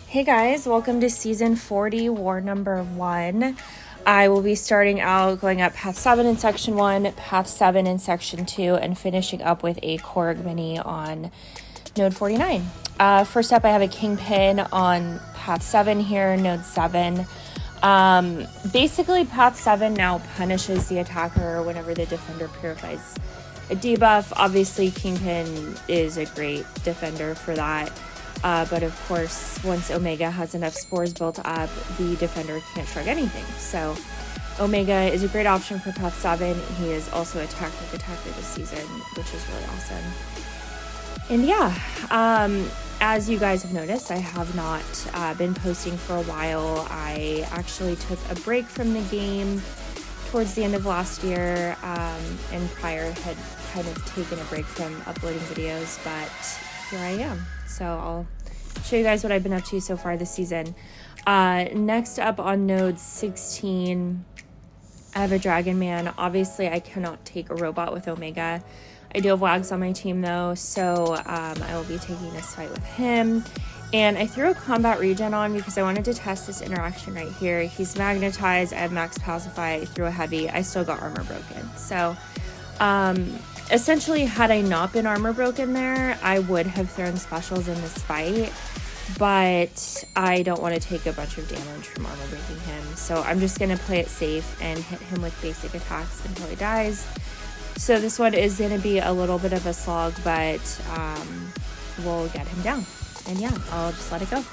Hey guys, welcome to season 40, war number 1. I will be starting out going up path 7 in section 1, path 7 in section 2, and finishing up with a Korg mini on node 49. First up, I have a kingpin on path 7 here, node 7. Basically, path 7 now punishes the attacker whenever the defender purifies a debuff. Obviously, kingpin is a great defender for that. But of course, once Omega has enough spores built up, the defender can't shrug anything. So Omega is a great option for path 7. He is also a tactic attacker this season, which is really awesome. And yeah, as you guys have noticed, I have not been posting for a while. I actually took a break from the game towards the end of last year, and prior had kind of taken a break from uploading videos, but here I am. So I'll show you guys what I've been up to so far this season. Next up on node 16, I have a Dragon Man. Obviously, I cannot take a robot with Omega. I do have Wags on my team though, so I will be taking this fight with him. And I threw a combat regen on because I wanted to test this interaction right here. He's magnetized, I have max pacify, I threw a heavy, I still got armor broken. So essentially, had I not been armor broken there, I would have thrown specials in this fight, but I don't want to take a bunch of damage from armor breaking him. So I'm just going to play it safe and hit him with basic attacks until he dies. So this one is going to be a little bit of a slog, but we'll get him down. And yeah, I'll just let it go.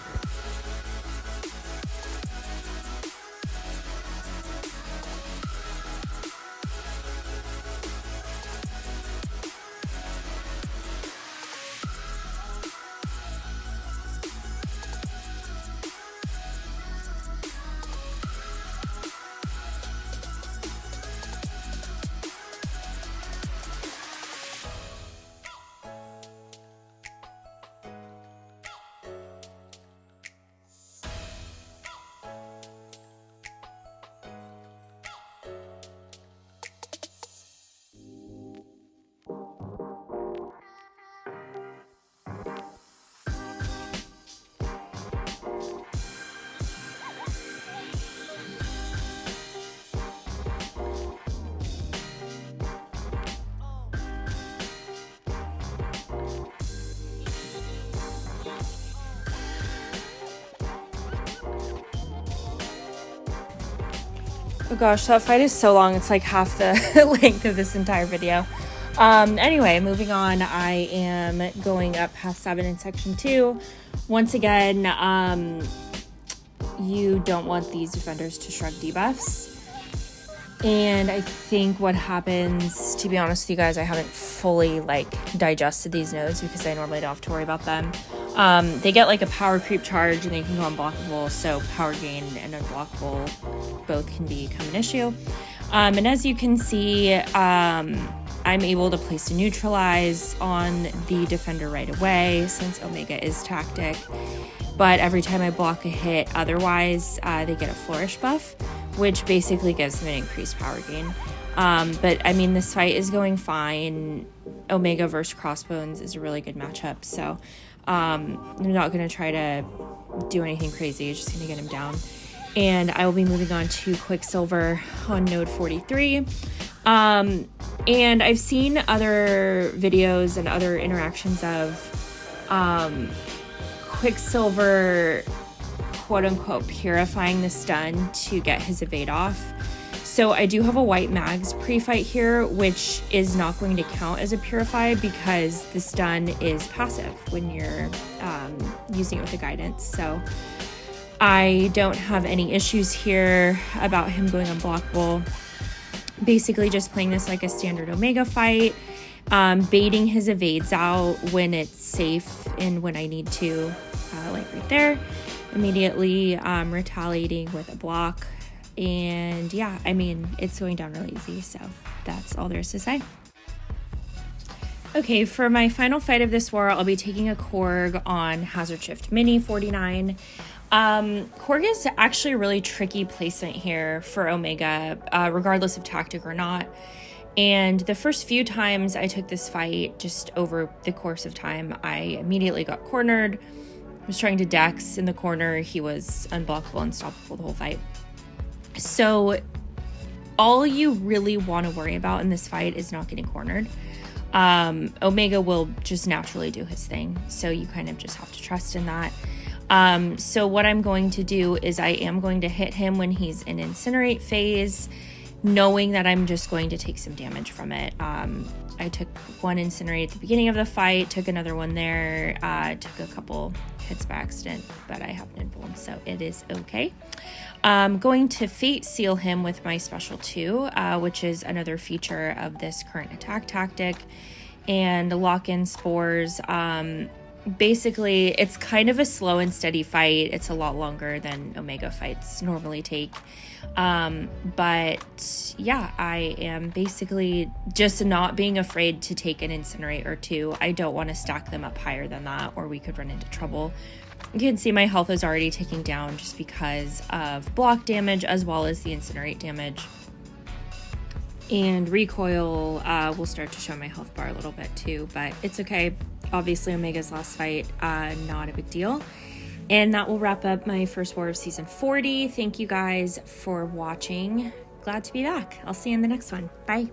Oh gosh, that fight is so long. It's like half the length of this entire video. Anyway, moving on, I am going up path 7 in section 2. Once again, you don't want these defenders to shrug debuffs. And I think what happens, to be honest with you guys, I haven't fully digested these nodes because I normally don't have to worry about them. They get a power creep charge and they can go unblockable, so power gain and unblockable both can become an issue. And as you can see, I'm able to place a neutralize on the defender right away since Omega is tactic. But every time I block a hit otherwise, they get a flourish buff, which basically gives them an increased power gain. But I mean, this fight is going fine. Omega versus Crossbones is a really good matchup, so I'm not going to try to do anything crazy, just going to get him down. And I will be moving on to Quicksilver on node 43. And I've seen other videos and other interactions of Quicksilver quote-unquote purifying the stun to get his evade off. So I do have a white mags pre-fight here, which is not going to count as a purify because the stun is passive when you're using it with the guidance. So I don't have any issues here about him going unblockable. Basically just playing this like a standard Omega fight, baiting his evades out when it's safe and when I need to, like right there, immediately retaliating with a block. And yeah, I mean, it's going down really easy, so that's all there is to say. Okay, for my final fight of this war, I'll be taking a Korg on Hazard Shift Mini 49. Korg is actually a really tricky placement here for Omega, regardless of tactic or not. And the first few times I took this fight, just over the course of time, I immediately got cornered. was trying to dex in the corner. He was unblockable, unstoppable the whole fight. So all you really want to worry about in this fight is not getting cornered. Omega will just naturally do his thing, so you kind of just have to trust in that. So what I'm going to do is I am going to hit him when he's in incinerate phase, knowing that I'm just going to take some damage from it. I took one incinerate at the beginning of the fight, took another one there, took a couple hits by accident, but I have an invuln, so it is okay. Going to Fate Seal him with my Special 2, which is another feature of this current attack tactic, and lock in Spores. Basically, it's kind of a slow and steady fight. It's a lot longer than Omega fights normally take. But yeah, I am basically just not being afraid to take an incinerate or two. I don't want to stack them up higher than that, or we could run into trouble. You can see my health is already ticking down just because of block damage as well as the incinerate damage. And recoil will start to show my health bar a little bit too, but it's okay. Obviously, Omega's last fight, not a big deal. And that will wrap up my first war of season 40. Thank you guys for watching. Glad to be back. I'll see you in the next one. Bye.